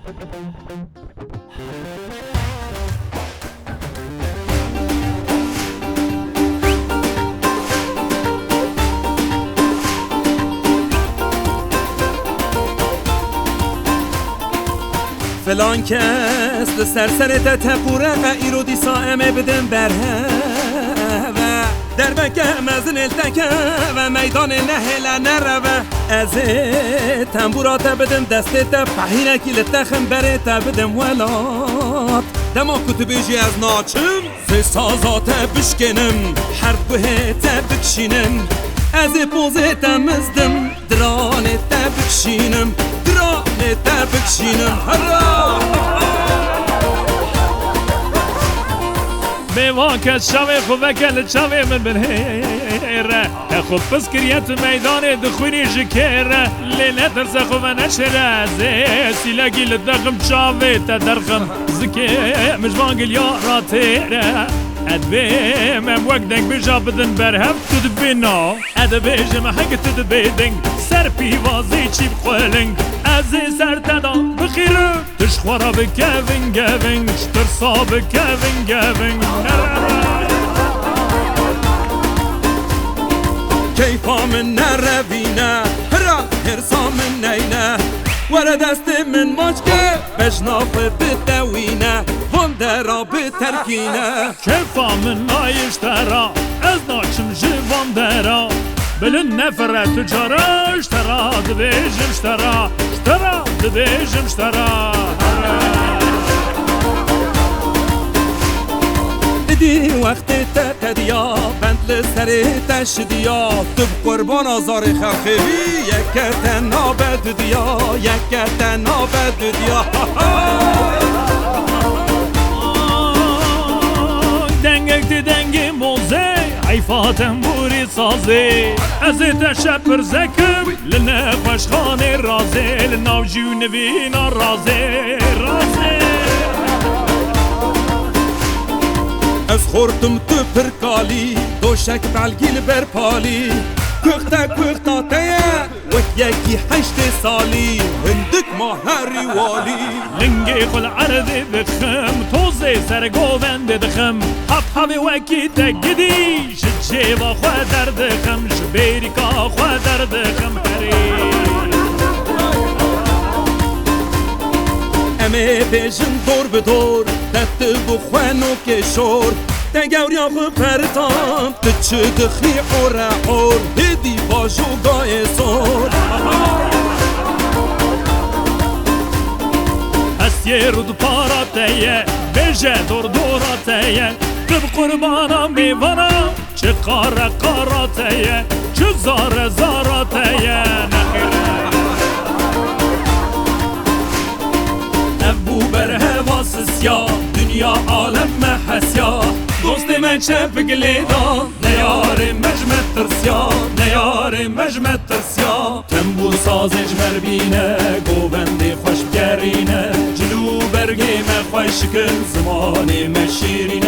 فلان کس سرسرت تپوره و ایرو دیسا امه بدن برهو در بکه مزن التکه و میدان نهل نروه از تنبورات بدن دستت پهینکی لتخم برت بدن ولات دما کتبیجی از ناچم فسازات بشکنم حرب بهت بکشینم از پوزت مزدم درانت بکشینم درانت بکشینم میوان که شوه خوبه کل شوه من برهره خوب پس کریت میدان دخونی جکره لیله ترس خوبه نشره زی سیلگی لدخم شوه تدرخم زکه مجوان گل یارا تیره ادبیم ام وقت دنگ بجا بدن برهف تو دبینا ادبیجم حق تو دبیدنگ سر پیوازی چی بخولنگ از سر تدام بخیره تشخورا بکوین گوین ترسا بکوین گوین کیفا من نروینه هرا هرسا من نینه ورا دست من ماچکه بجناف بتوینه وندرا بترکینه کیفا من نایشترا از ناچم جوان درا بلن نفره تجاره اشترا دبیجم اشترا اشترا دبیجم اشترا دی وقت تدیا بند لسر تشدیا تو قربان آزار خلقی یک نابد دیا یک نابد دیا دنگک تی دنگی موزه عیفاتم بوری سازه از تشپر زکم لنخوش خانه رازه لناو جونوینا رازه رازه از خوردم تو پرکالی دوشک بلگیل برپالی کوختا تیه وک یکی 8 سالی هندک ماهری والی لنگی خل عرضی دخم توزی سرگووند دخم حبی وکی تگدی شجیبا خواه دردخم شبیریکا خواه دردخم هری امه بیشن دور به دور دست بخوانو کشور دگوریا خو پرتام تچه دخی عوره عور هدی باشو گای سور هستی رود پاراتیه بیجه دور دوراتیه کب قربانم میوانم چه قاراتیه چه زاراتیه نخیره ابو برهو سیا دنیا عالم محسیا دوست من چپ گلیدان نیار مجمع ترسیا نیار مجمع ترسیا تنبور سازش مربینه گوبندی خوش بگرینه جلو برگی من خوش کن زمانی مشیرینه